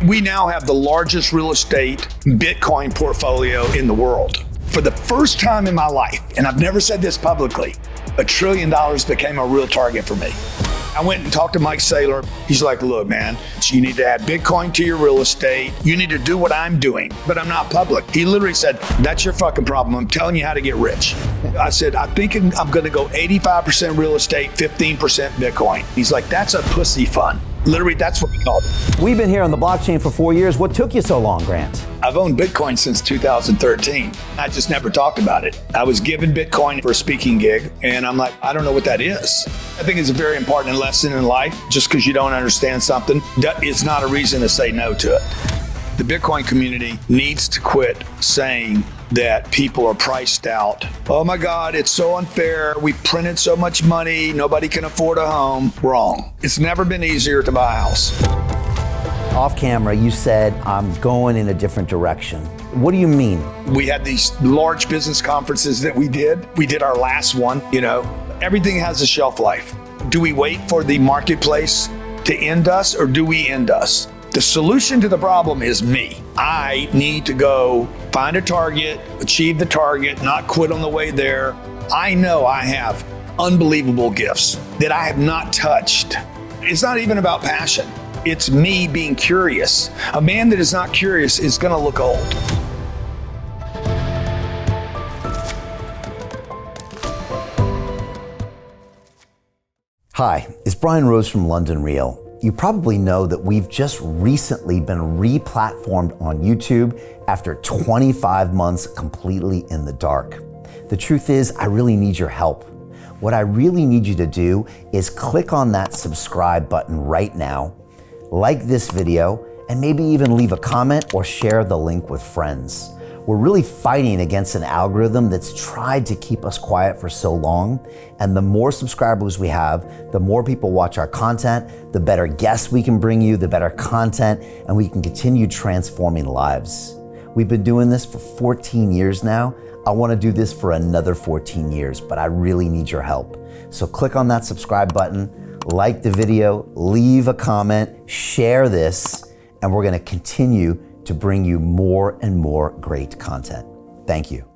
We now have the largest real estate Bitcoin portfolio in the world. For the first time in my life, and I've never said this publicly, $1 trillion became a real target for me. I went and talked to Mike Saylor. He's like, look, man, so you need to add Bitcoin to your real estate. You need to do what I'm doing, but I'm not public. He literally said, that's your fucking problem. I'm telling you how to get rich. I said, I think I'm going to go 85% real estate, 15% Bitcoin. He's like, that's a pussy fund. Literally, that's what we called it. We've been here on the blockchain for 4 years. What took you so long, Grant? I've owned Bitcoin since 2013. I just never talked about it. I was given Bitcoin for a speaking gig, and I'm like, I don't know what that is. I think it's a very important lesson in life. Just because you don't understand something, that is not a reason to say no to it. The Bitcoin community needs to quit saying that people are priced out. Oh my God, it's so unfair. We printed so much money. Nobody can afford a home. Wrong. It's never been easier to buy a house. Off camera, you said, I'm going in a different direction. What do you mean? We had these large business conferences that we did. We did our last one. Everything has a shelf life. Do we wait for the marketplace to end us, or do we end us? The solution to the problem is me. I need to go find a target, achieve the target, not quit on the way there. I know I have unbelievable gifts that I have not touched. It's not even about passion. It's me being curious. A man that is not curious is going to look old. Hi, it's Brian Rose from London Real. You probably know that we've just recently been re-platformed on YouTube after 25 months completely in the dark. The truth is, I really need your help. What I really need you to do is click on that subscribe button right now, like this video, and maybe even leave a comment or share the link with friends. We're really fighting against an algorithm that's tried to keep us quiet for so long. And the more subscribers we have, the more people watch our content, the better guests we can bring you, the better content, and we can continue transforming lives. We've been doing this for 14 years now. I want to do this for another 14 years, but I really need your help. So click on that subscribe button, like the video, leave a comment, share this, and we're going to continue to bring you more and more great content. Thank you.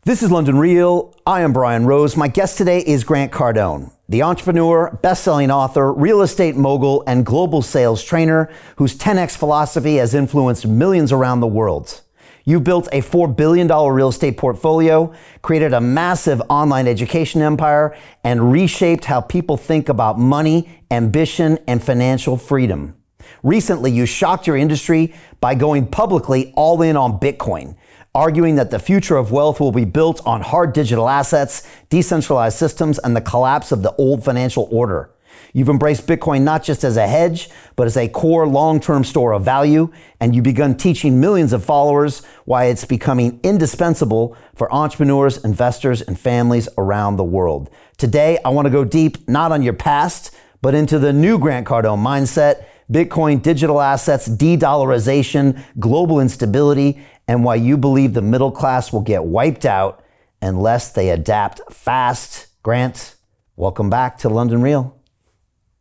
This is London Real. I am Brian Rose. My guest today is Grant Cardone, the entrepreneur, best-selling author, real estate mogul, and global sales trainer whose 10X philosophy has influenced millions around the world. You built a $4 billion real estate portfolio, created a massive online education empire, and reshaped how people think about money, ambition, and financial freedom. Recently, you shocked your industry by going publicly all in on Bitcoin, arguing that the future of wealth will be built on hard digital assets, decentralized systems, and the collapse of the old financial order. You've embraced Bitcoin not just as a hedge, but as a core long-term store of value, and you've begun teaching millions of followers why it's becoming indispensable for entrepreneurs, investors, and families around the world. Today, I want to go deep, not on your past, but into the new Grant Cardone mindset, Bitcoin, digital assets, de-dollarization, global instability, and why you believe the middle class will get wiped out unless they adapt fast. Grant, welcome back to London Real.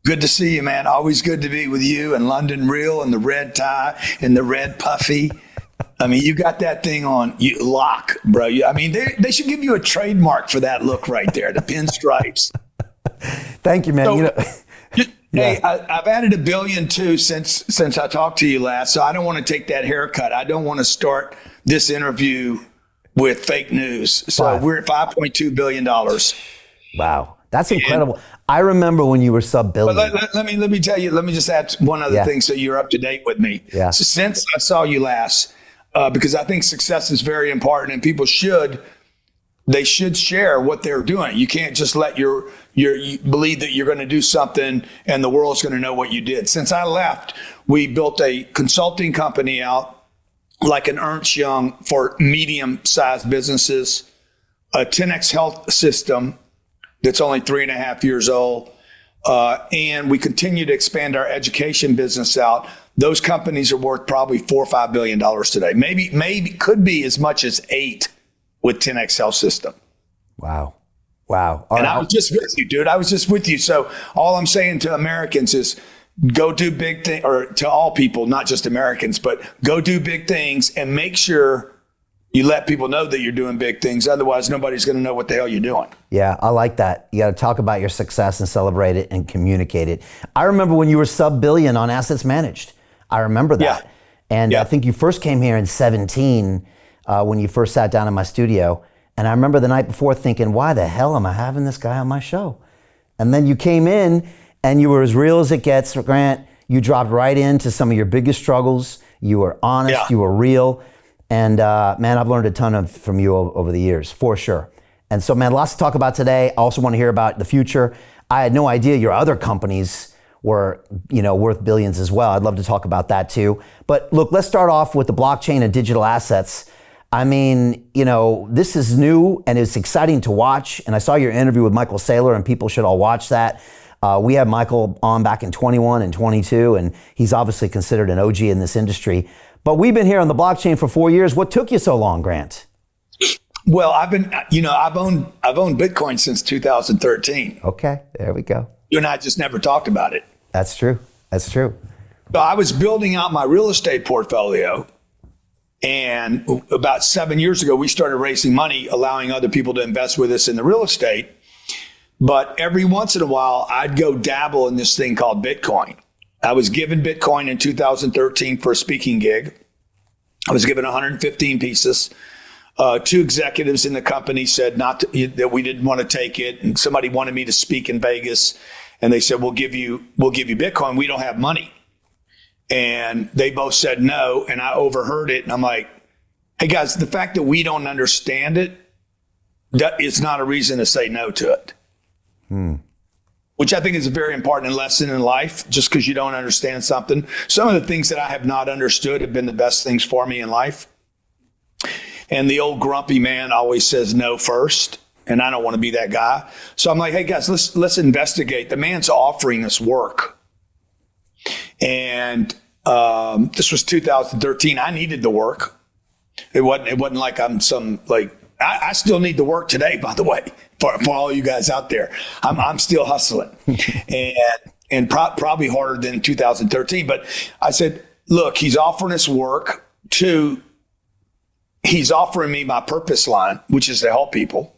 Good to see you, man. Always good to be with you and London Real and the red tie and the red puffy. I mean, you got that thing on lock, bro. They should give you a trademark for that look right there, the pinstripes. Thank you, man. So, hey, I've added $1 billion too since I talked to you last. So I don't want to take that haircut. I don't want to start this interview with fake news. So we're at $5.2 billion. Wow. That's incredible. I remember when you were sub-billion. Let me tell you, let me just add one other thing so you're up to date with me. Yeah. So since I saw you last, because I think success is very important and people should share what they're doing. You can't just let you believe that you're going to do something and the world's going to know what you did. Since I left, we built a consulting company out like an Ernst Young for medium-sized businesses, a 10X health system that's only 3.5 years old. And we continue to expand our education business out. Those companies are worth probably $4 or $5 billion today. Maybe could be as much as 8 with 10X health system. Wow. I was just with you, dude. I was just with you. So all I'm saying to Americans is go do big things, or to all people, not just Americans, but go do big things and make sure you let people know that you're doing big things. Otherwise, nobody's going to know what the hell you're doing. Yeah, I like that. You got to talk about your success and celebrate it and communicate it. I remember when you were sub-billion on assets managed. I remember that. Yeah. And I think you first came here in 17 when you first sat down in my studio. And I remember the night before thinking, why the hell am I having this guy on my show? And then you came in and you were as real as it gets, Grant. You dropped right into some of your biggest struggles. You were honest, you were real. And man, I've learned a ton from you over the years, for sure. And so, man, lots to talk about today. I also want to hear about the future. I had no idea your other companies were, worth billions as well. I'd love to talk about that too. But look, let's start off with the blockchain and digital assets. I mean, this is new and it's exciting to watch. And I saw your interview with Michael Saylor, and people should all watch that. We had Michael on back in 21 and 22, and he's obviously considered an OG in this industry. But we've been here on the blockchain for 4 years. What took you so long, Grant? Well, I've owned Bitcoin since 2013. Okay, there we go. You and I just never talked about it. That's true. That's true. So I was building out my real estate portfolio. And about 7 years ago, we started raising money, allowing other people to invest with us in the real estate. But every once in a while, I'd go dabble in this thing called Bitcoin. I was given Bitcoin in 2013 for a speaking gig. I was given 115 pieces. Two executives in the company said that we didn't want to take it. And somebody wanted me to speak in Vegas. And they said, we'll give you Bitcoin. We don't have money. And they both said no, and I overheard it, and I'm like, hey guys, the fact that we don't understand it, that is not a reason to say no to it. Which I think is a very important lesson in life. Just because you don't understand something. Some of the things that I have not understood have been the best things for me in life. And the old grumpy man always says no first, and I don't want to be that guy. So I'm like, hey guys, let's investigate. The man's offering us work. And this was 2013. I needed the work. It wasn't like I'm I still need the work today, by the way, for all you guys out there. I'm still hustling and probably harder than 2013. But I said, look, he's offering us work. He's offering me my purpose line, which is to help people.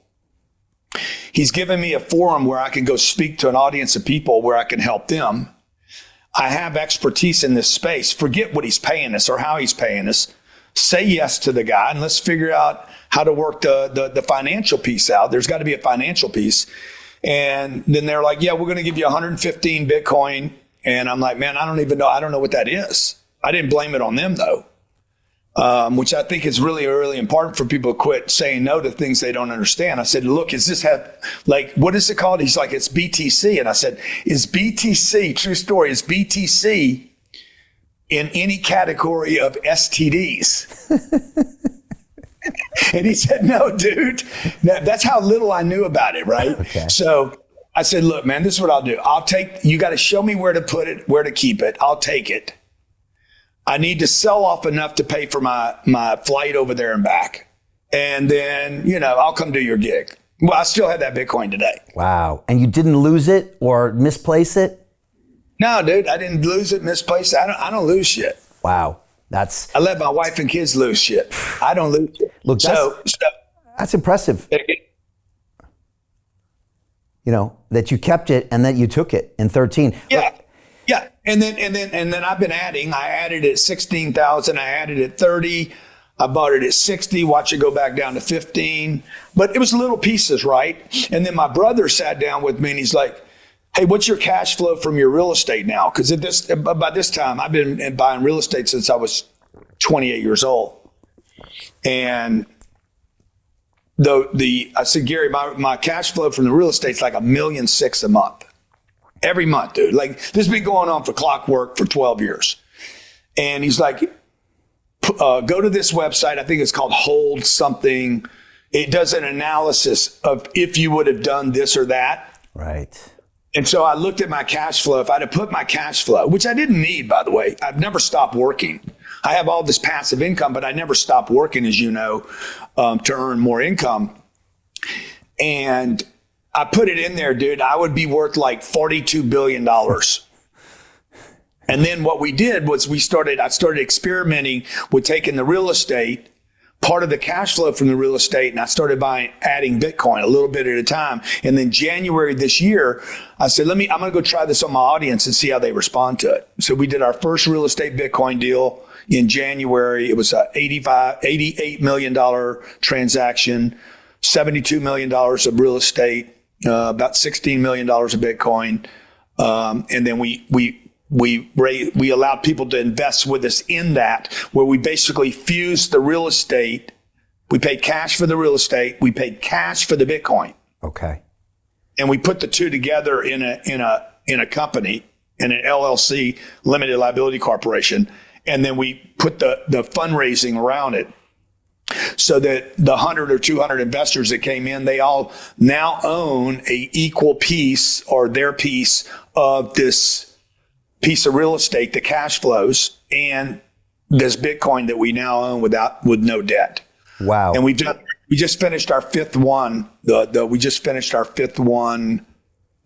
He's given me a forum where I can go speak to an audience of people where I can help them. I have expertise in this space. Forget what he's paying us or how he's paying us. Say yes to the guy, and let's figure out how to work the financial piece out. There's got to be a financial piece. And then they're like, yeah, we're going to give you 115 Bitcoin. And I'm like, man, I don't even know. I don't know what that is. I didn't blame it on them though. Which I think is really, really important for people to quit saying no to things they don't understand. I said, look, what is it called? He's like, it's BTC. And I said, is BTC, true story, is BTC in any category of STDs? And he said, no, dude. That's how little I knew about it, right? Okay. So I said, look, man, this is what I'll do. You got to show me where to put it, where to keep it. I'll take it. I need to sell off enough to pay for my flight over there and back. And then, I'll come do your gig. Well, I still have that Bitcoin today. Wow. And you didn't lose it or misplace it? No, dude, I didn't lose it, misplace it. I don't lose shit. Wow. I let my wife and kids lose shit. I don't lose shit. Look, that's impressive. That you kept it and that you took it in 13. Yeah. Look, yeah. And then I've been adding. I added at 16,000. I added at 30. I bought it at 60. Watch it go back down to 15. But it was little pieces, right? And then my brother sat down with me and he's like, hey, what's your cash flow from your real estate now? Because by this time, I've been buying real estate since I was 28 years old. And I said, Gary, my cash flow from the real estate's like $1.6 million a month. Every month, dude. Like, this has been going on for clockwork for 12 years. And he's like, go to this website. I think it's called Hold Something. It does an analysis of if you would have done this or that. Right. And so I looked at my cash flow. If I'd have put my cash flow, which I didn't need, by the way, I've never stopped working. I have all this passive income, but I never stopped working, as you know, to earn more income. And I put it in there, dude. I would be worth like $42 billion. And then what we did was I started experimenting with taking the real estate, part of the cash flow from the real estate, and I started adding Bitcoin a little bit at a time. And then January this year, I said, I'm going to go try this on my audience and see how they respond to it. So we did our first real estate Bitcoin deal in January. It was a $88 million transaction, $72 million of real estate, about $16 million of Bitcoin. And then we allowed people to invest with us in that, where we basically fused the real estate. We paid cash for the real estate. We paid cash for the Bitcoin. Okay. And we put the two together in a company, in an LLC, limited liability corporation. And then we put the fundraising around it, so that the 100 or 200 investors that came in, they all now own a equal piece, or their piece of this piece of real estate, the cash flows, and this Bitcoin that we now own with no debt. Wow. And we just finished our fifth one. We just finished our fifth one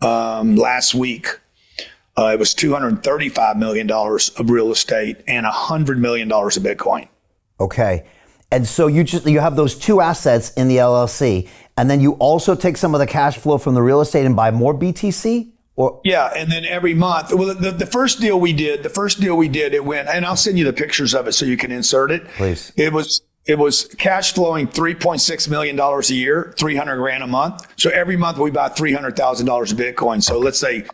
last week. It was $235 million of real estate and $100 million of Bitcoin. Okay. And so you have those two assets in the LLC, and then you also take some of the cash flow from the real estate and buy more BTC? Yeah, and then every month, well, the first deal we did, it went, and I'll send you the pictures of it so you can insert it. Please. It was cash flowing $3.6 million a year, 300 grand a month. So every month we buy $300,000 of Bitcoin. So let's say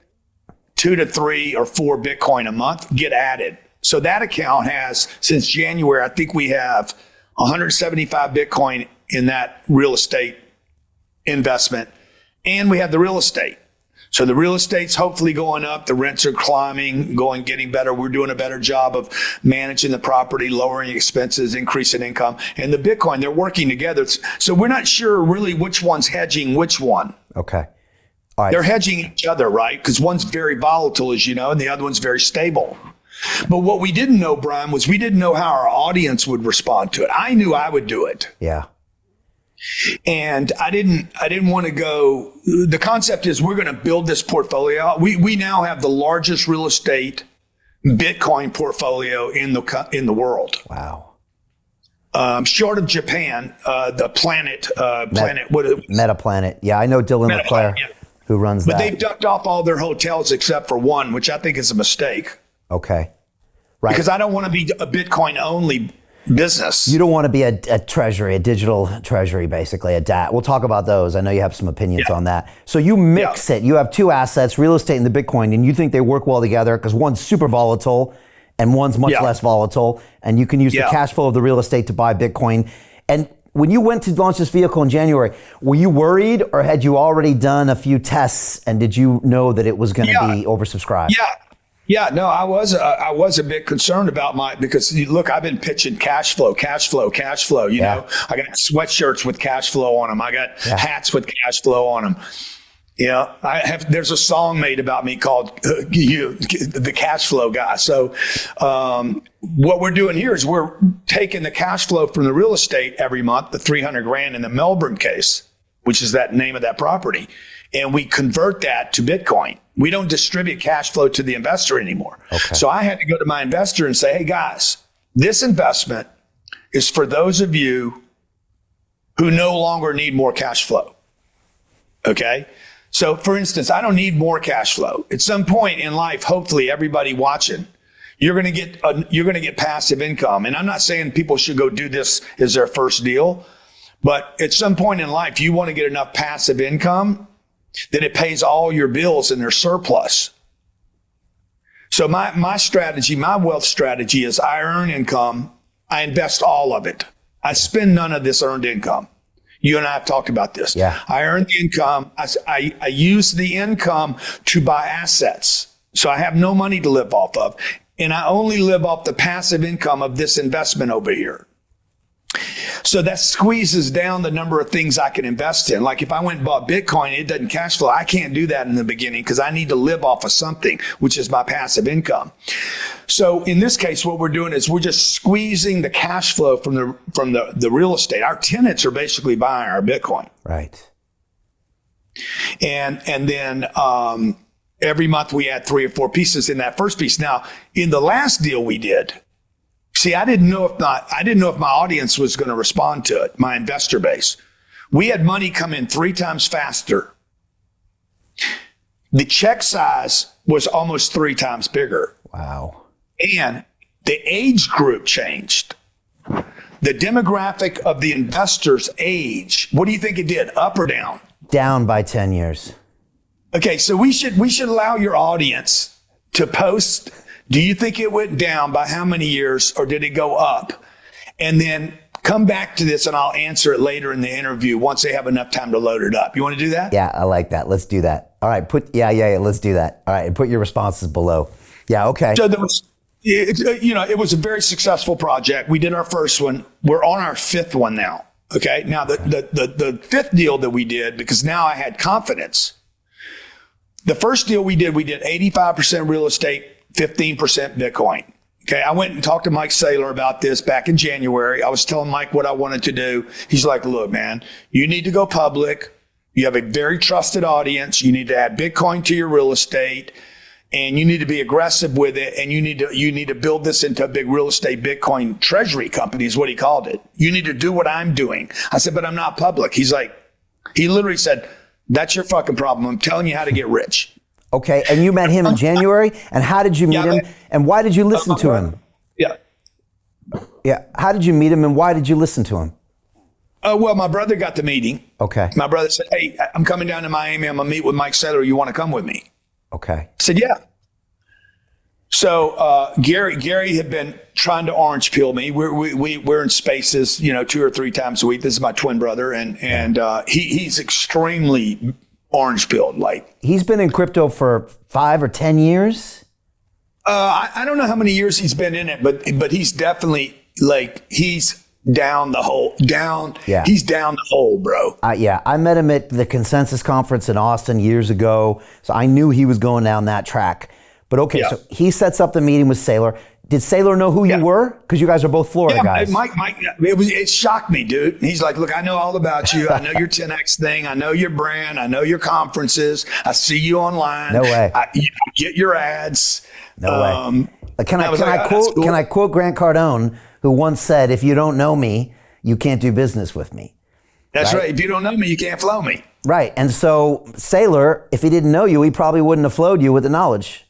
2 to 3 or 4 Bitcoin a month get added. So that account has, since January, I think we have 175 Bitcoin in that real estate investment, and we have the real estate. So the real estate's hopefully going up. The rents are climbing, getting better. We're doing a better job of managing the property, lowering expenses, increasing income. And the Bitcoin, they're working together. So we're not sure really which one's hedging which one. Okay. All right. They're hedging each other, right? Because one's very volatile, as you know, and the other one's very stable. But what we didn't know, Brian, was we didn't know how our audience would respond to it. I knew I would do it. Yeah. And I didn't want to go. The concept is we're going to build this portfolio. We now have the largest real estate Bitcoin portfolio in the world. Wow. Short of Japan, the planet, Metaplanet. Yeah, I know Dylan LeClaire, who runs that. But they've ducked off all their hotels except for one, which I think is a mistake. Okay. Right. Because I don't want to be a Bitcoin only business. You don't want to be a treasury, a digital treasury, basically, a DAT. We'll talk about those. I know you have some opinions on that. So you mix it. You have two assets, real estate and the Bitcoin, and you think they work well together because one's super volatile and one's much less volatile. And you can use the cash flow of the real estate to buy Bitcoin. And when you went to launch this vehicle in January, were you worried, or had you already done a few tests, and did you know that it was going to be oversubscribed? Yeah, no, I was a bit concerned about because look, I've been pitching cash flow. You know, I got sweatshirts with cash flow on them. I got hats with cash flow on them. You know, there's a song made about me called the cash flow guy. So, what we're doing here is we're taking the cash flow from the real estate every month, the 300 grand in the Melbourne case, which is that name of that property, and we convert that to Bitcoin. We don't distribute cash flow to the investor anymore. Okay. So I had to go to my investor and say, hey guys, this investment is for those of you who no longer need more cash flow. Okay. So for instance, I don't need more cash flow. At some point in life, hopefully everybody watching, you're going to get passive income. And I'm not saying people should go do this as their first deal, but at some point in life, you want to get enough passive income that it pays all your bills and their surplus. So my strategy, my wealth strategy is I earn income. I invest all of it. I spend none of this earned income. You and I have talked about this. Yeah. I earn the income. I use the income to buy assets. So I have no money to live off of. And I only live off the passive income of this investment over here. So that squeezes down the number of things I can invest in. Like if I went and bought Bitcoin, it doesn't cash flow. I can't do that in the beginning because I need to live off of something, which is my passive income. So in this case, what we're doing is we're just squeezing the cash flow from the real estate. Our tenants are basically buying our Bitcoin. Right. And then every month we had 3 or 4 pieces in that first piece. Now, in the last deal we did, see, I didn't know if my audience was going to respond to it, my investor base. We had money come in 3 times faster. The check size was almost 3 times bigger. Wow. And the age group changed. The demographic of the investors' age. What do you think it did? Up or down? Down by 10 years. Okay, so we should allow your audience to post. Do you think it went down by how many years, or did it go up? And then come back to this and I'll answer it later in the interview once they have enough time to load it up. You want to do that? Yeah, I like that. Let's do that. All right, let's do that. All right, and put your responses below. Yeah, okay. So there was, it was a very successful project. We did our first one. We're on our 5th one now. Okay. Now the 5th deal that we did, because now I had confidence. The first deal we did 85% real estate, 15% Bitcoin. Okay. I went and talked to Mike Saylor about this back in January. I was telling Mike what I wanted to do. He's like, look, man, you need to go public. You have a very trusted audience. You need to add Bitcoin to your real estate, and you need to be aggressive with it. And you need to build this into a big real estate Bitcoin treasury company is what he called it. You need to do what I'm doing. I said, but I'm not public. He literally said, that's your fucking problem. I'm telling you how to get rich. Okay. And you met him in January. And how did you meet him? And why did you listen to him? Yeah. Yeah. How did you meet him and why did you listen to him? Well, my brother got the meeting. Okay. My brother said, hey, I'm coming down to Miami. I'm going to meet with Mike Saylor. You want to come with me? Okay. I said, yeah. So Gary had been trying to orange peel me. We're in spaces, 2 or 3 times a week. This is my twin brother, and he's extremely orange peeled. Like, he's been in crypto for 5 or 10 years. I don't know how many years he's been in it, but he's definitely he's down the hole. Yeah. He's down the hole, bro. Yeah, I met him at the Consensus Conference in Austin years ago, so I knew he was going down that track. But okay, So he sets up the meeting with Saylor. Did Saylor know who you were? Because you guys are both Florida guys. Mike, it shocked me, dude. He's like, look, I know all about you. I know your 10X thing. I know your brand. I know your conferences. I see you online. No way. You get your ads. No way. Can I quote Grant Cardone, who once said, if you don't know me, you can't do business with me. That's right. If you don't know me, you can't flow me. Right. And so Saylor, if he didn't know you, he probably wouldn't have flowed you with the knowledge.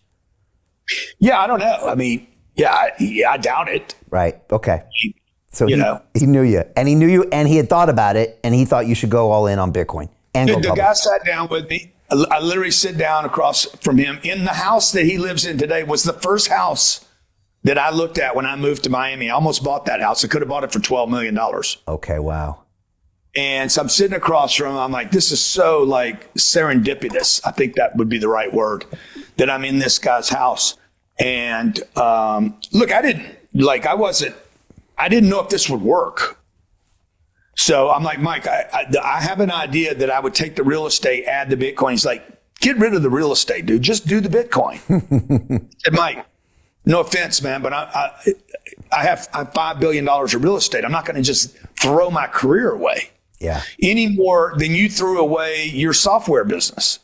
Yeah, I don't know. I mean, I doubt it. Right. Okay. So he knew you, and he knew you, and he had thought about it, and he thought you should go all in on Bitcoin. And the guy sat down with me. I literally sit down across from him in the house that he lives in today. Was the first house that I looked at when I moved to Miami. I almost bought that house. I could have bought it for $12 million. Okay. Wow. And so I'm sitting across from him. I'm like, this is so serendipitous. I think that would be the right word, that I'm in this guy's house. And look, I didn't know if this would work. So I'm like, Mike, I have an idea that I would take the real estate, add the Bitcoin. He's like, get rid of the real estate, dude. Just do the Bitcoin. I said, Mike, no offense, man, but I have $5 billion of real estate. I'm not going to just throw my career away. Yeah. Any more than you threw away your software business.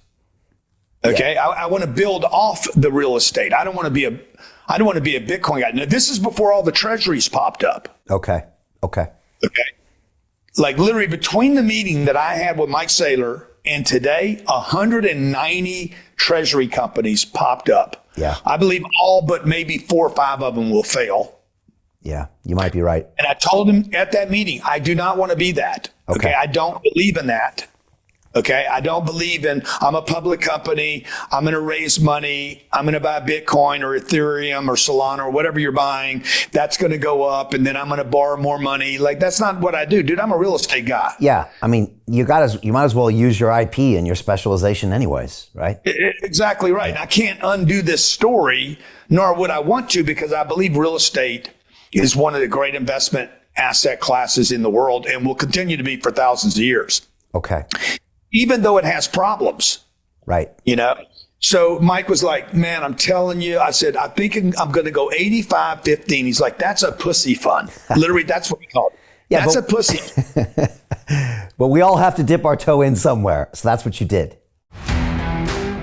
Okay. Yeah. I want to build off the real estate. I don't want to be a Bitcoin guy. Now, this is before all the treasuries popped up. Okay. Like literally between the meeting that I had with Mike Saylor and today, 190 treasury companies popped up. Yeah. I believe all but maybe 4 or 5 of them will fail. Yeah, you might be right. And I told him at that meeting, I do not want to be that. Okay. I don't believe in that. Okay. I don't believe in, I'm a public company. I'm going to raise money. I'm going to buy Bitcoin or Ethereum or Solana or whatever you're buying. That's going to go up. And then I'm going to borrow more money. Like, that's not what I do, dude. I'm a real estate guy. Yeah. I mean, you might as well use your IP and your specialization anyways, right? Exactly right. Yeah. I can't undo this story, nor would I want to, because I believe real estate is one of the great investment asset classes in the world and will continue to be for thousands of years. Okay. Even though it has problems. Right. So Mike was like, man, I'm telling you, I said, I think I'm going to go 85-15. He's like, that's a pussy fund. Literally, that's what he called it. Yeah, that's a pussy. But we all have to dip our toe in somewhere. So that's what you did.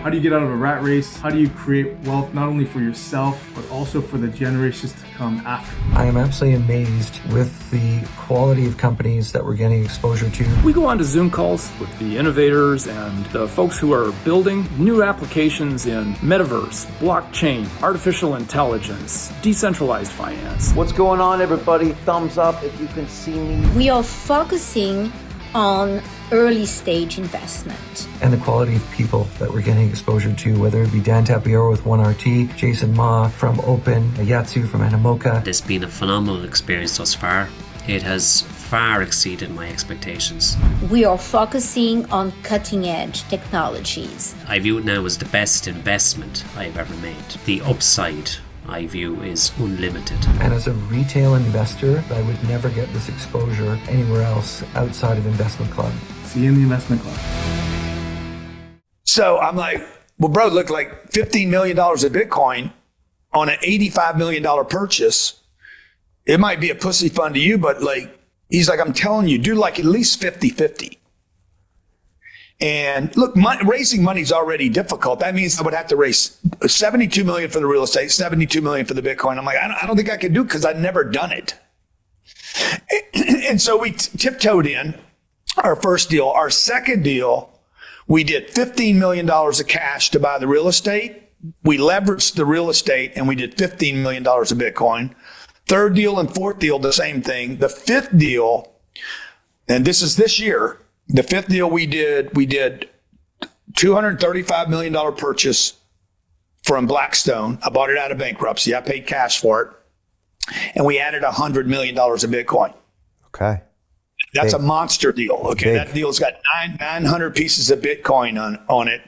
How do you get out of a rat race? How do you create wealth not only for yourself, but also for the generations to come after? I am absolutely amazed with the quality of companies that we're getting exposure to. We go on to Zoom calls with the innovators and the folks who are building new applications in metaverse, blockchain, artificial intelligence, decentralized finance. What's going on, everybody? Thumbs up if you can see me. We are focusing on early stage investment. And the quality of people that we're getting exposure to, whether it be Dan Tapiero with 1RT, Jason Ma from Open, Yatsu from Animoca. It's been a phenomenal experience thus far. It has far exceeded my expectations. We are focusing on cutting edge technologies. I view it now as the best investment I've ever made. The upside I view is unlimited. And as a retail investor, I would never get this exposure anywhere else outside of Investment Club. See you in the investment club. So I'm like, well, bro, look, like $15 million of Bitcoin on an $85 million purchase. It might be a pussy fund to you, but like, he's like, I'm telling you, do like at least 50-50. And look, raising money is already difficult. That means I would have to raise $72 million for the real estate, $72 million for the Bitcoin. I'm like, I don't think I can do it because I've never done it. And so we tiptoed in our first deal. Our second deal, we did $15 million of cash to buy the real estate. We leveraged the real estate and we did $15 million of Bitcoin. Third deal and fourth deal, the same thing. The fifth deal, and this is this year, the fifth deal we did $235 million purchase from Blackstone. I bought it out of bankruptcy. I paid cash for it. And we added $100 million of Bitcoin. Okay. That's a monster deal. Okay. Big. That deal's got 900 pieces of Bitcoin on it.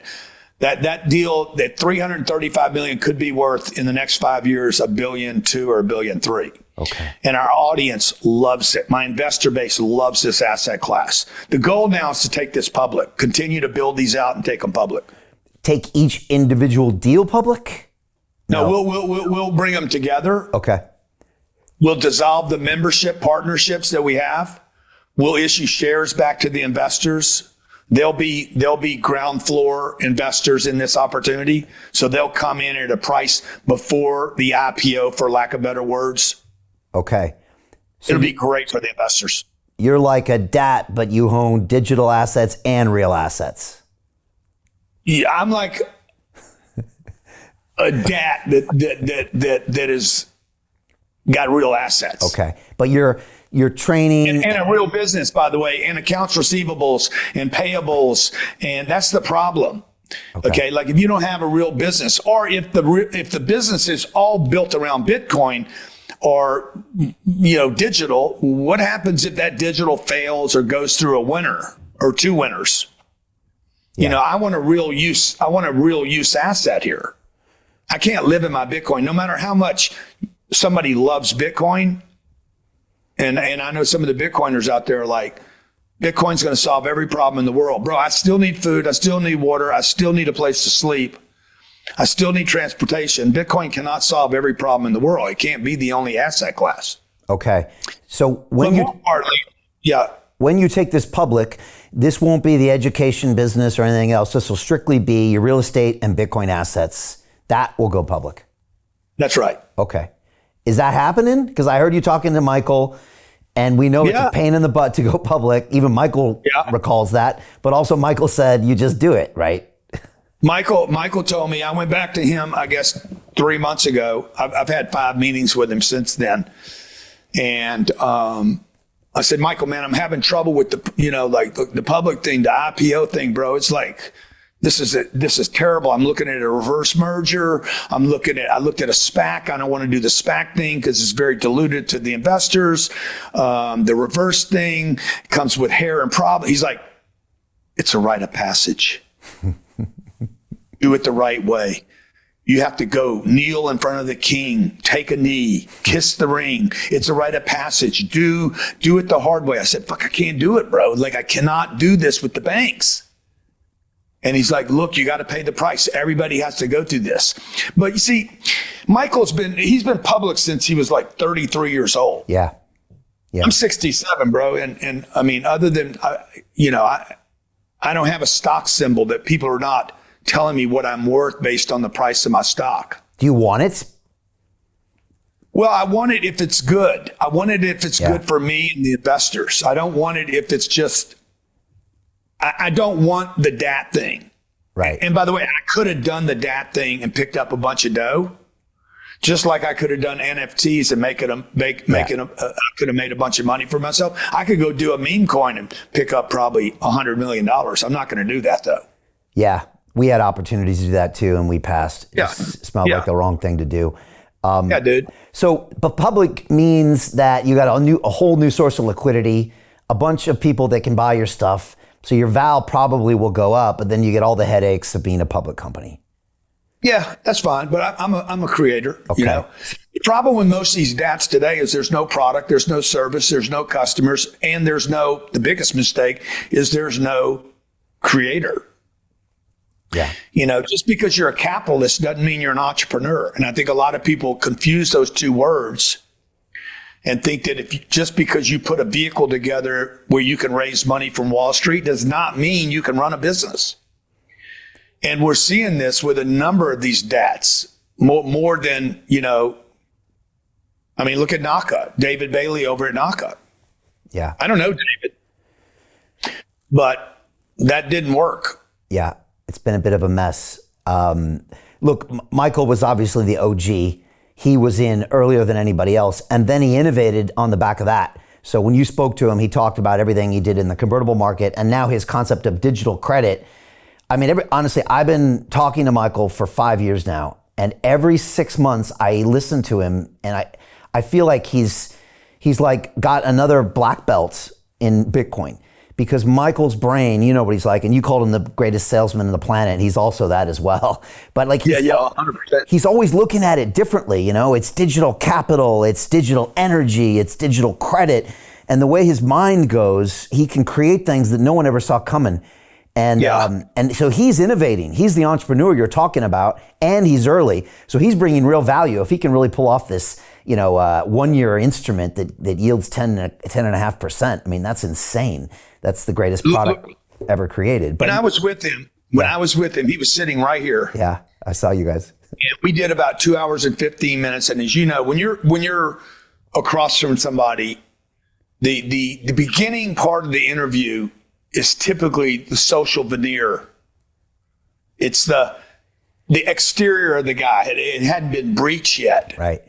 That deal, that $335 million could be worth in the next 5 years $1.2 billion or $1.3 billion. Okay. And our audience loves it. My investor base loves this asset class. The goal now is to take this public, continue to build these out and take them public. Take each individual deal public? No, we'll bring them together. Okay. We'll dissolve the membership partnerships that we have. We'll issue shares back to the investors. They'll be ground floor investors in this opportunity. So they'll come in at a price before the IPO, for lack of better words. Okay. So it'll be great for the investors. You're like a DAT, but you own digital assets and real assets. Yeah, I'm like a DAT that is got real assets. Okay. But you're training and a real business, by the way, and accounts receivables and payables, and that's the problem. Okay. Like if you don't have a real business, or if the business is all built around Bitcoin or digital, what happens if that digital fails or goes through a winter or two winters? Yeah. I want a real use asset here. I can't live in my Bitcoin, no matter how much somebody loves Bitcoin. And I know some of the Bitcoiners out there are like, Bitcoin's going to solve every problem in the world. Bro, I still need food. I still need water. I still need a place to sleep. I still need transportation. Bitcoin cannot solve every problem in the world. It can't be the only asset class. Okay. So when you take this public, this won't be the education business or anything else. This will strictly be your real estate and Bitcoin assets. That will go public. That's right. Okay. Is that happening? Because I heard you talking to Michael, and we know it's a pain in the butt to go public. Even Michael recalls that. But also Michael said you just do it, right? Michael told me, I went back to him, I guess, 3 months ago. I've had 5 meetings with him since then. And I said, Michael, man, I'm having trouble with the public thing, the IPO thing, bro. It's like, this is terrible. I'm looking at a reverse merger. I looked at a SPAC. I don't want to do the SPAC thing because it's very diluted to the investors. The reverse thing comes with hair and problem. He's like, it's a rite of passage. Do it the right way. You have to go kneel in front of the king, take a knee, kiss the ring. It's a rite of passage. Do it the hard way. I said, fuck, I can't do it, bro. Like, I cannot do this with the banks. And he's like, look, you got to pay the price. Everybody has to go through this. But you see, Michael's he's been public since he was like 33 years old. Yeah. I'm 67, bro. And I mean, other than, I don't have a stock symbol that people are not telling me what I'm worth based on the price of my stock. Do you want it? Well, I want it if it's good. I want it if it's good for me and the investors. I don't want it if it's just, I don't want the DAT thing. Right. And by the way, I could have done the DAT thing and picked up a bunch of dough, just like I could have done NFTs and I could have made a bunch of money for myself. I could go do a meme coin and pick up probably $100 million. I'm not going to do that though. Yeah. We had opportunities to do that too, and we passed. Yeah. It smelled like the wrong thing to do. Yeah, dude. So, but public means that you got a whole new source of liquidity, a bunch of people that can buy your stuff. So your val probably will go up, but then you get all the headaches of being a public company. Yeah, that's fine. But I'm a creator. Okay. You know, the problem with most of these DATs today is there's no product, there's no service, there's no customers, and the biggest mistake is there's no creator. Yeah. You know, just because you're a capitalist doesn't mean you're an entrepreneur. And I think a lot of people confuse those two words and think that just because you put a vehicle together where you can raise money from Wall Street does not mean you can run a business. And we're seeing this with a number of these DATs more than, you know, I mean, look at Naka, David Bailey over at Naka. Yeah. I don't know David, but that didn't work. Yeah. It's been a bit of a mess. Look, Michael was obviously the OG. He was in earlier than anybody else, and then he innovated on the back of that. So when you spoke to him, he talked about everything he did in the convertible market, and now his concept of digital credit. I mean, honestly, I've been talking to Michael for 5 years now, and every 6 months I listen to him, and I feel like he's like got another black belt in Bitcoin. Because Michael's brain, you know what he's like, and you called him the greatest salesman on the planet. He's also that as well. But like, 100%. He's always looking at it differently. You know, it's digital capital, it's digital energy, it's digital credit. And the way his mind goes, he can create things that no one ever saw coming. And and so he's innovating. He's the entrepreneur you're talking about, and he's early. So he's bringing real value. If he can really pull off this, 1 year instrument that yields 10.5%, I mean, that's insane. That's the greatest product ever created. But when I was with him, he was sitting right here. Yeah, I saw you guys. And we did about 2 hours and 15 minutes. And as you know, when you're across from somebody, the beginning part of the interview is typically the social veneer. It's the exterior of the guy. It hadn't been breached yet. Right.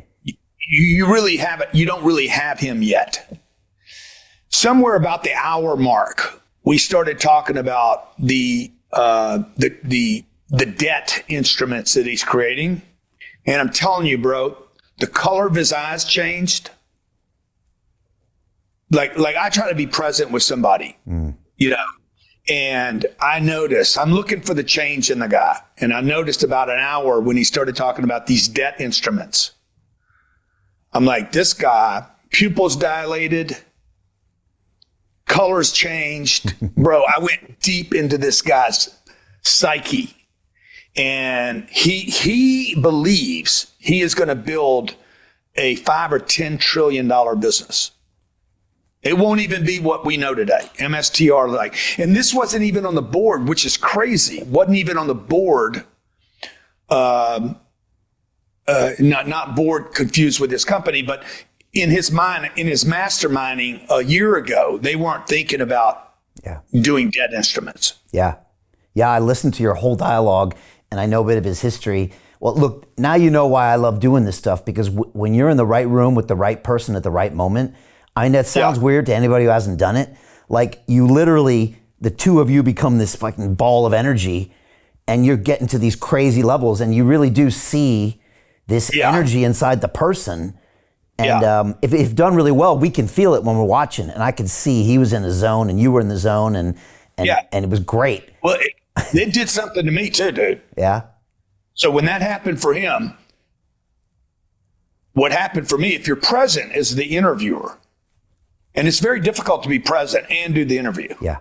You really haven't. You don't really have him yet. Somewhere about the hour mark, we started talking about the debt instruments that he's creating. And I'm telling you, bro, the color of his eyes changed. Like I try to be present with somebody, and I noticed, I'm looking for the change in the guy. And I noticed about an hour when he started talking about these debt instruments. I'm like, this guy, pupils dilated, colors changed. Bro, I went deep into this guy's psyche. And he believes he is going to build a $5 or $10 trillion business. It won't even be what we know today. MSTR and this wasn't even on the board, which is crazy. Wasn't even on the board. Not board confused with this company, but in his mind, in his masterminding a year ago, they weren't thinking about doing debt instruments. Yeah. I listened to your whole dialogue and I know a bit of his history. Well, look, now you know why I love doing this stuff, because when you're in the right room with the right person at the right moment, I mean, that sounds weird to anybody who hasn't done it. Like, you literally, the two of you become this fucking ball of energy and you're getting to these crazy levels and you really do see this energy inside the person. And if done really well, we can feel it when we're watching. And I could see he was in the zone and you were in the zone and it was great. Well, it did something to me too, dude. Yeah. So when that happened for him, what happened for me, if you're present as the interviewer, and it's very difficult to be present and do the interview. Yeah.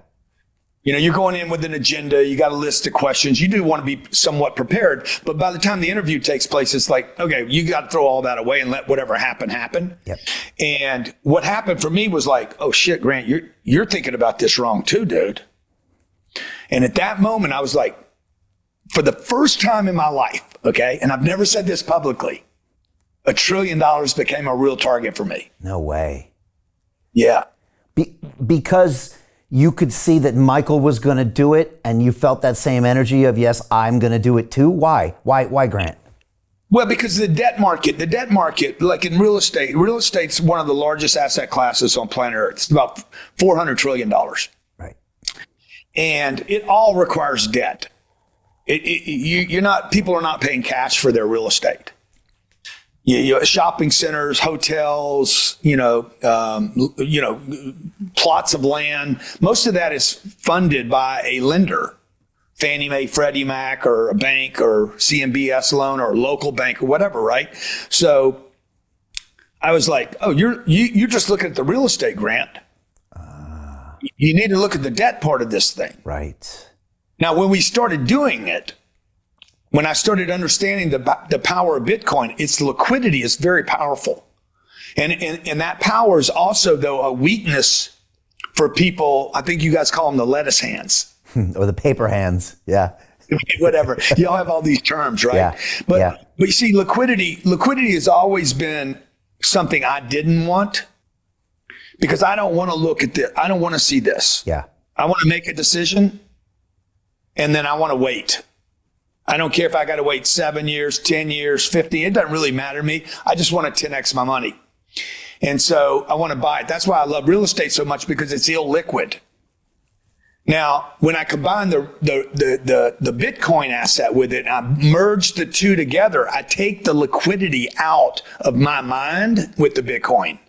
You're going in with an agenda. You got a list of questions. You do want to be somewhat prepared. But by the time the interview takes place, it's like, okay, you got to throw all that away and let whatever happen. Yep. And what happened for me was like, oh shit, Grant, you're thinking about this wrong too, dude. And at that moment, I was like, for the first time in my life, okay, and I've never said this publicly, $1 trillion became a real target for me. No way. Yeah. Because you could see that Michael was going to do it and you felt that same energy of, yes, I'm going to do it too. Why, Grant? Well, because the debt market, like in real estate's one of the largest asset classes on planet Earth. It's about $400 trillion. Right. And it all requires debt. People are not paying cash for their real estate. Shopping centers, hotels, plots of land. Most of that is funded by a lender, Fannie Mae, Freddie Mac, or a bank, or CMBS loan, or a local bank, or whatever, right? So I was like, oh, you're just looking at the real estate, Grant. You need to look at the debt part of this thing. Right. Now, when we started doing it, when I started understanding the power of Bitcoin, its liquidity is very powerful. And that power is also, though, a weakness for people. I think you guys call them the lettuce hands. Or the paper hands. Yeah. Whatever. Y'all have all these terms, right? Yeah. But you see, liquidity has always been something I didn't want, because I don't want to look at this. I don't want to see this. Yeah. I want to make a decision, and then I want to wait. I don't care if I got to wait 7 years, 10 years, 50. It doesn't really matter to me. I just want to 10x my money. And so I want to buy it. That's why I love real estate so much, because it's illiquid. Now, when I combine the Bitcoin asset with it, and I merge the two together, I take the liquidity out of my mind with the Bitcoin,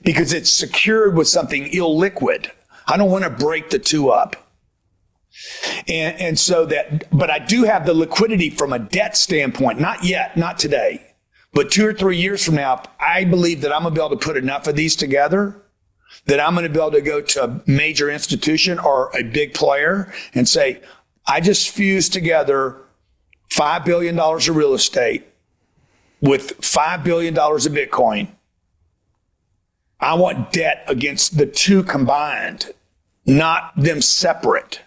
because it's secured with something illiquid. I don't want to break the two up. And so but I do have the liquidity from a debt standpoint. Not yet, not today, but 2 or 3 years from now, I believe that I'm going to be able to put enough of these together that I'm going to be able to go to a major institution or a big player and say, I just fused together $5 billion of real estate with $5 billion of Bitcoin. I want debt against the two combined, not them separate.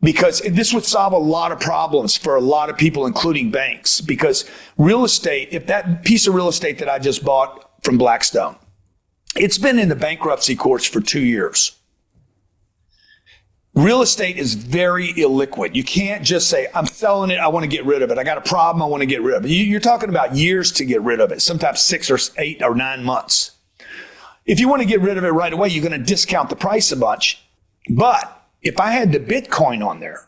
Because this would solve a lot of problems for a lot of people, including banks. Because real estate, if that piece of real estate that I just bought from Blackstone, it's been in the bankruptcy courts for 2 years. Real estate is very illiquid. You can't just say, I'm selling it, I want to get rid of it. I got a problem, I want to get rid of it. You're talking about years to get rid of it, sometimes 6 or 8 or 9 months. If you want to get rid of it right away, you're going to discount the price a bunch. But if I had the Bitcoin on there,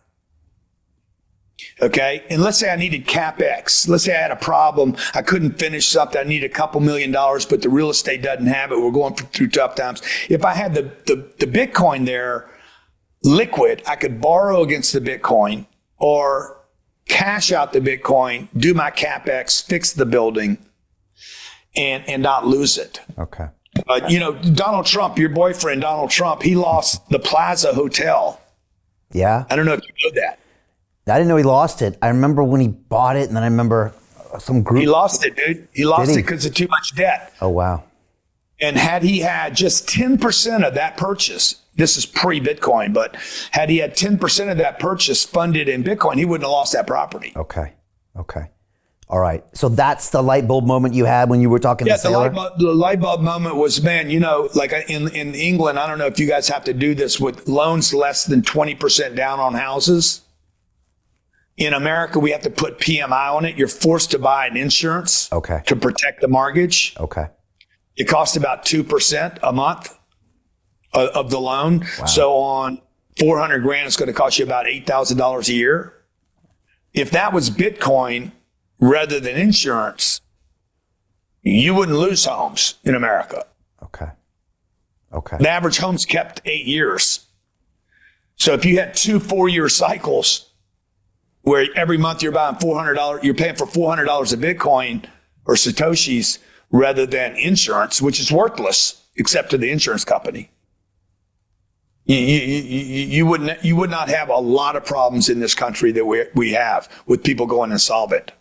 okay, and let's say I needed CapEx. Let's say I had a problem. I couldn't finish something. I need a couple $1 million, but the real estate doesn't have it. We're going through tough times. If I had the Bitcoin there liquid, I could borrow against the Bitcoin or cash out the Bitcoin, do my CapEx, fix the building, and not lose it. Okay. Donald Trump, your boyfriend, Donald Trump, he lost the Plaza Hotel. Yeah. I don't know if you know that. I didn't know he lost it. I remember when he bought it, and then I remember some group. He lost it, dude. He lost it because of too much debt. Oh, wow. And had he had just 10% of that purchase, this is pre-Bitcoin, but had he had 10% of that purchase funded in Bitcoin, he wouldn't have lost that property. Okay. All right. So that's the light bulb moment you had when you were talking to Saylor? The light bulb moment was, man, like in England, I don't know if you guys have to do this with loans less than 20% down on houses. In America, we have to put PMI on it. You're forced to buy an insurance to protect the mortgage. Okay. It costs about 2% a month of the loan. Wow. So on $400,000, it's going to cost you about $8,000 a year. If that was Bitcoin rather than insurance, you wouldn't lose homes in America. Okay. The average home's kept 8 years. So if you had 2 4-year cycles where every month you're buying $400, you're paying for $400 of Bitcoin or Satoshis rather than insurance, which is worthless except to the insurance company. You would not have a lot of problems in this country that we have with people going insolvent.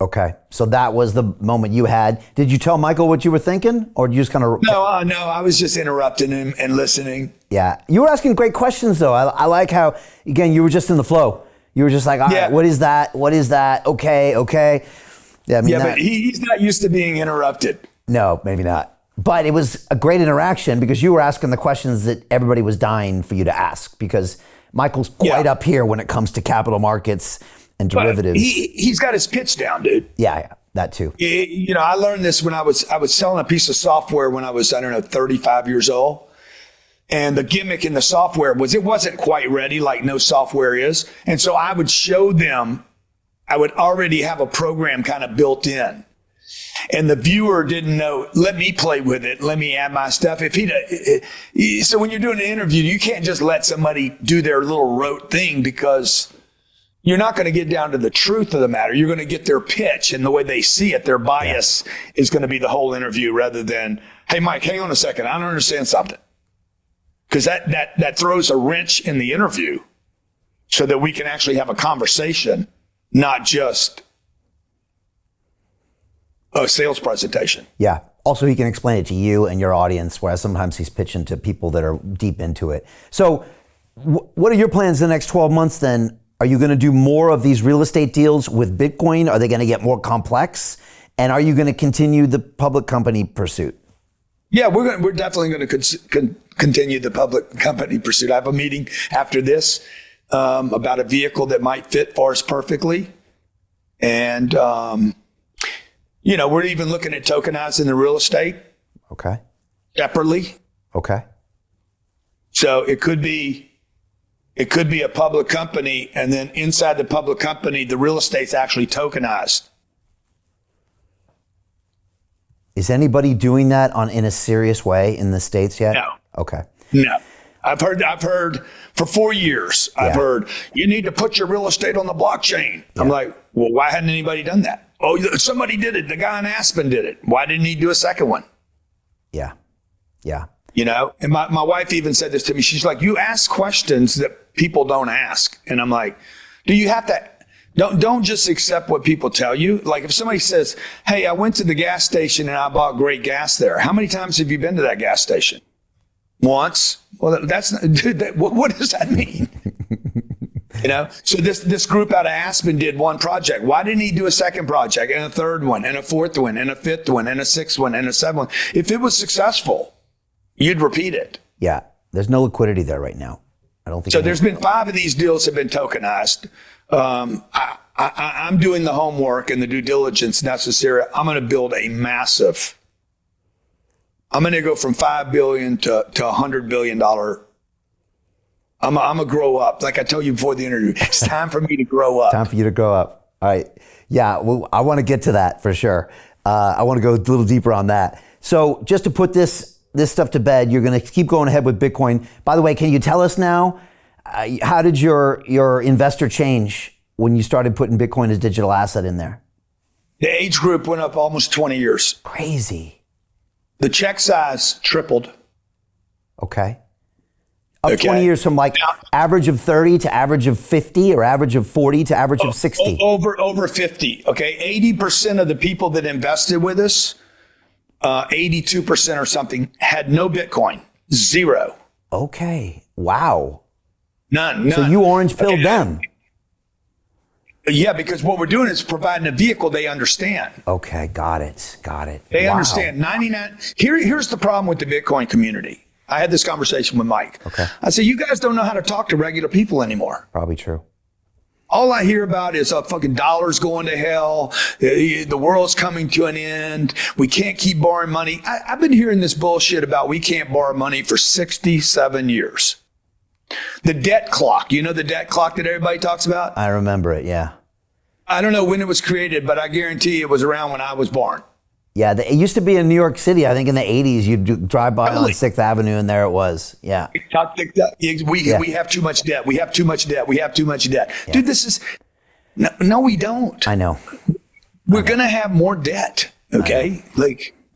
Okay. So that was the moment you had. Did you tell Michael what you were thinking, or did you just kind of... No, I was just interrupting him and listening. Yeah. You were asking great questions, though. I like how, again, you were just in the flow. You were just like, all Yeah. right, what is that? What is that? Okay. Yeah, I mean, But he's not used to being interrupted. no, maybe not. But it was a great interaction because you were asking the questions that everybody was dying for you to ask, because Michael's quite up here when it comes to capital markets and derivatives. He's got his pitch down, dude. Yeah, that too. You know, I learned this when I was selling a piece of software when I was, 35 years old. And the gimmick in the software was it wasn't quite ready, like no software is. And so I would show them, I would already have a program kind of built in. And the viewer didn't know, let me play with it. Let me add my stuff. So when you're doing an interview, you can't just let somebody do their little rote thing, because you're not going to get down to the truth of the matter. You're going to get their pitch and the way they see it. Their bias is going to be the whole interview, rather than, hey, Mike, hang on a second. I don't understand something. Because that throws a wrench in the interview, so that we can actually have a conversation, not just a sales presentation. Yeah. Also, he can explain it to you and your audience, whereas sometimes he's pitching to people that are deep into it. So what are your plans the next 12 months then? Are you going to do more of these real estate deals with Bitcoin? Are they going to get more complex? And are you going to continue the public company pursuit? Yeah, we're definitely going to continue the public company pursuit. I have a meeting after this about a vehicle that might fit for us perfectly. And, we're even looking at tokenizing the real estate. Okay. Separately. Okay. So it could be a public company, and then inside the public company, the real estate's actually tokenized. Is anybody doing that in a serious way in the States yet? No. Okay. No. I've heard for 4 years, I've heard you need to put your real estate on the blockchain. Yeah. I'm like, well, why hadn't anybody done that? Oh, somebody did it. The guy in Aspen did it. Why didn't he do a second one? Yeah. Yeah. And my wife even said this to me. She's like, you ask questions that people don't ask. And I'm like, do you have to? Don't just accept what people tell you. Like if somebody says, hey, I went to the gas station and I bought great gas there. How many times have you been to that gas station? Once. Well, that's not, dude, what does that mean? So this group out of Aspen did one project. Why didn't he do a second project and a third one and a fourth one and a fifth one and a sixth one and a seventh one? If it was successful, you'd repeat it. Yeah. There's no liquidity there right now. I don't think. So there's been 5 of these deals have been tokenized. I'm doing the homework and the due diligence necessary. I'm going to build a massive. I'm going to go from $5 billion to $100 billion. I'm going to grow up. Like I told you before the interview, it's time for me to grow up. Time for you to grow up. All right. Yeah. Well, I want to get to that for sure. I want to go a little deeper on that. So just to put this stuff to bed, you're going to keep going ahead with Bitcoin. By the way, can you tell us now, how did your investor change when you started putting Bitcoin as digital asset in there? The age group went up almost 20 years. Crazy. The check size tripled. Okay. Up 20 years from like average of 30 to average of 50 or average of 40 to average of 60? Over 50. Okay. 80% of the people that invested with us, 82% or something, had no Bitcoin. Zero. Okay. Wow. None. So you orange pilled them. Yeah, because what we're doing is providing a vehicle they understand. Okay, got it. They understand. 99. Here's the problem with the Bitcoin community. I had this conversation with Mike. Okay. I said, you guys don't know how to talk to regular people anymore. Probably true. All I hear about is fucking dollars going to hell. The world's coming to an end. We can't keep borrowing money. I've been hearing this bullshit about we can't borrow money for 67 years. The debt clock, you know the debt clock that everybody talks about? I remember it, yeah. I don't know when it was created, but I guarantee it was around when I was born. Yeah, it used to be in New York City. I think in the 80s, you'd drive by on 6th Avenue and there it was. Yeah. We have too much debt. We have too much debt. We have too much debt. Yeah. Dude, this is, no, we don't. I know. We're going to have more debt. Okay.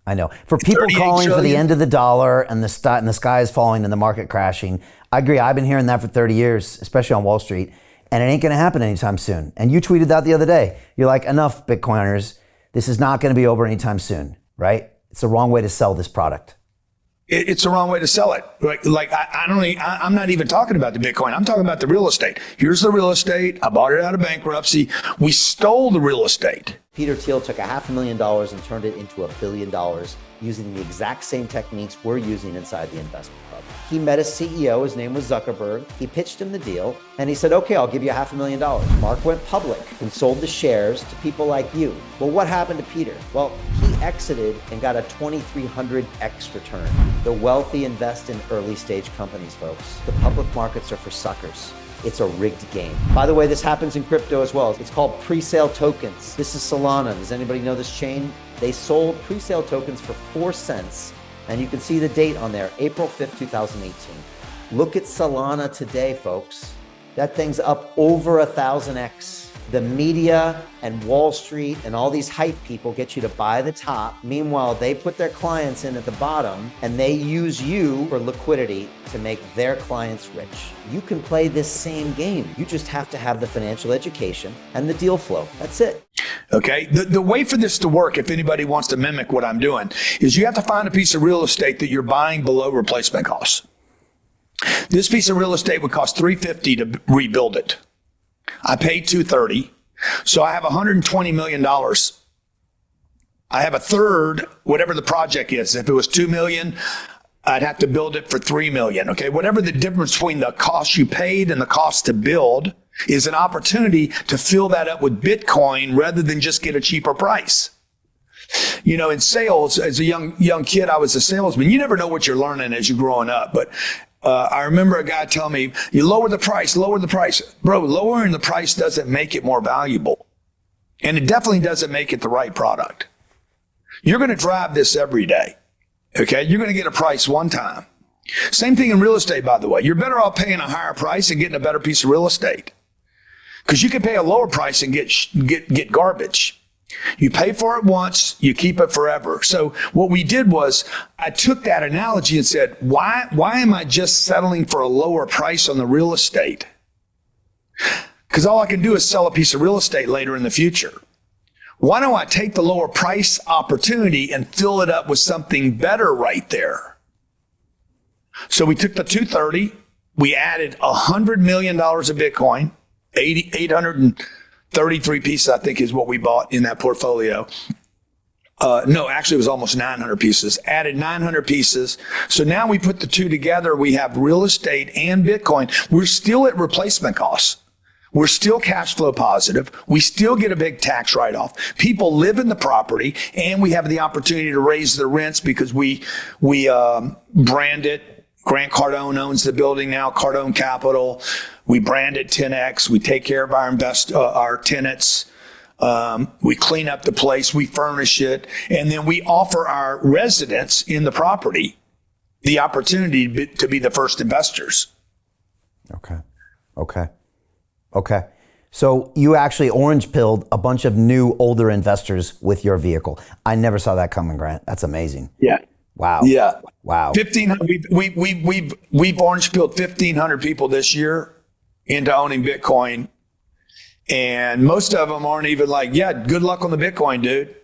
I know. For people calling for the end of the dollar and the sky is falling and the market crashing, I agree. I've been hearing that for 30 years, especially on Wall Street, and it ain't going to happen anytime soon. And you tweeted that the other day. You're like, enough, Bitcoiners. This is not going to be over anytime soon, right? It's the wrong way to sell this product. it's the wrong way to sell it. I'm not even talking about the Bitcoin. I'm talking about the real estate. Here's the real estate. I bought it out of bankruptcy. We stole the real estate. Peter Thiel took $500,000 and turned it into $1 billion using the exact same techniques we're using inside the investment club. He met a CEO, his name was Zuckerberg. He pitched him the deal and he said, okay, I'll give you $500,000. Mark went public and sold the shares to people like you. Well, what happened to Peter? Well, he exited and got a 2,300x return. The wealthy invest in early stage companies, folks. The public markets are for suckers. It's a rigged game. By the way, this happens in crypto as well. It's called pre-sale tokens. This is Solana. Does anybody know this chain? They sold pre-sale tokens for 4 cents. And you can see the date on there, April 5th, 2018. Look at Solana today, folks. That thing's up over 1,000x. The media and Wall Street and all these hype people get you to buy the top. Meanwhile, they put their clients in at the bottom and they use you for liquidity to make their clients rich. You can play this same game. You just have to have the financial education and the deal flow. That's it. Okay. The way for this to work, if anybody wants to mimic what I'm doing, is you have to find a piece of real estate that you're buying below replacement costs. This piece of real estate would cost $350 to rebuild it. I paid $230. So I have $120 million. I have a third, whatever the project is. If it was $2 million, I'd have to build it for $3 million. Okay. Whatever the difference between the cost you paid and the cost to build is an opportunity to fill that up with Bitcoin rather than just get a cheaper price. You know, in sales, as a young kid, I was a salesman. You never know what you're learning as you're growing up. But I remember a guy telling me, you lower the price. Bro, lowering the price doesn't make it more valuable. And it definitely doesn't make it the right product. You're going to drive this every day. Okay. You're going to get a price one time. Same thing in real estate, by the way. You're better off paying a higher price and getting a better piece of real estate. Because you can pay a lower price and get garbage. You pay for it once, you keep it forever. So what we did was I took that analogy and said, why am I just settling for a lower price on the real estate? Because all I can do is sell a piece of real estate later in the future. Why don't I take the lower price opportunity and fill it up with something better right there? So we took the 230, we added $100 million of Bitcoin, 833 pieces, I think, is what we bought in that portfolio. No, actually, it was almost 900 pieces. Added 900 pieces. So now we put the two together. We have real estate and Bitcoin. We're still at replacement costs. We're still cash flow positive. We still get a big tax write-off. People live in the property, and we have the opportunity to raise the rents because we brand it. Grant Cardone owns the building now, Cardone Capital. We brand it 10X. We take care of our tenants. We clean up the place. We furnish it. And then we offer our residents in the property the opportunity to be the first investors. Okay. So you actually orange-pilled a bunch of new, older investors with your vehicle. I never saw that coming, Grant. That's amazing. Yeah. Wow. Yeah. Wow. 1,500. We've orange-pilled 1,500 people this year into owning Bitcoin. And most of them aren't even like, yeah, good luck on the Bitcoin, dude.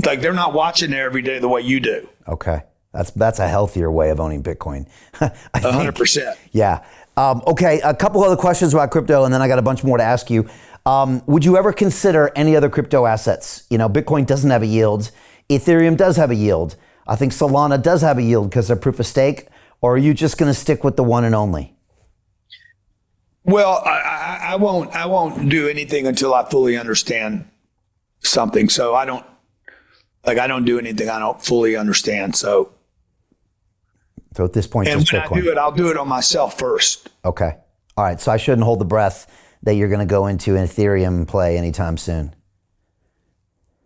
Like, they're not watching there every day the way you do. Okay. That's a healthier way of owning Bitcoin. 100%. Yeah. Okay. A couple other questions about crypto, and then I got a bunch more to ask you. Would you ever consider any other crypto assets? You know, Bitcoin doesn't have a yield. Ethereum does have a yield. I think Solana does have a yield because they're proof of stake. Or are you just going to stick with the one and only? Well, I won't do anything until I fully understand something. So I don't do anything I don't fully understand. So at this point, and just when Bitcoin. I do it, I'll do it on myself first. Okay. All right. So I shouldn't hold the breath that you're going to go into an Ethereum play anytime soon.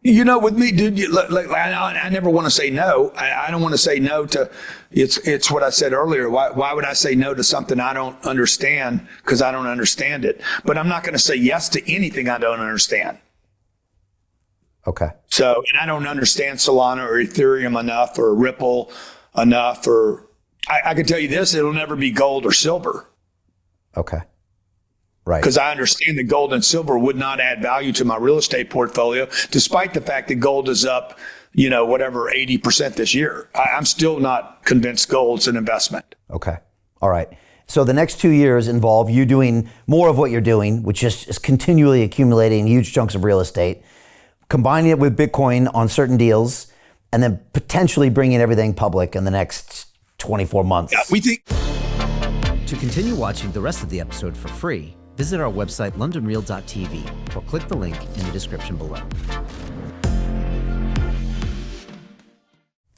You know, with me, dude, I never want to say no. I don't want to say no to, it's what I said earlier. Why would I say no to something I don't understand? Because I don't understand it. But I'm not going to say yes to anything I don't understand. Okay. So, and I don't understand Solana or Ethereum enough or Ripple enough, or I can tell you this, it'll never be gold or silver. Okay. Right. Because I understand that gold and silver would not add value to my real estate portfolio, despite the fact that gold is up whatever 80% this year. I'm still not convinced gold's an investment. Okay. All right. So the next 2 years involve you doing more of what you're doing, which is continually accumulating huge chunks of real estate, combining it with Bitcoin on certain deals, and then potentially bringing everything public in the next 24 months. Yeah, we think. To continue watching the rest of the episode for free, visit our website londonreal.tv or click the link in the description below.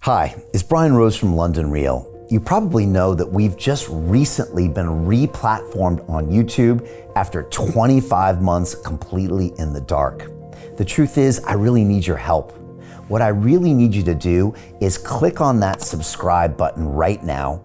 Hi, it's Brian Rose from London Real. You probably know that we've just recently been re-platformed on YouTube after 25 months completely in the dark. The truth is, I really need your help. What I really need you to do is click on that subscribe button right now,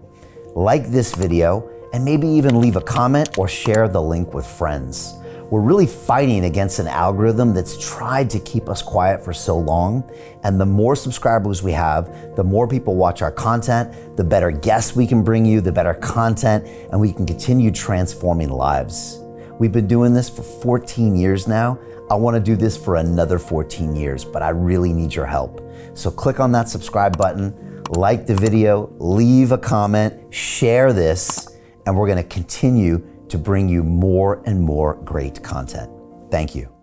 like this video, and maybe even leave a comment or share the link with friends. We're really fighting against an algorithm that's tried to keep us quiet for so long. And the more subscribers we have, the more people watch our content, the better guests we can bring you, the better content, and we can continue transforming lives. We've been doing this for 14 years now. I want to do this for another 14 years, but I really need your help. So click on that subscribe button, like the video, leave a comment, share this, and we're going to continue to bring you more and more great content. Thank you.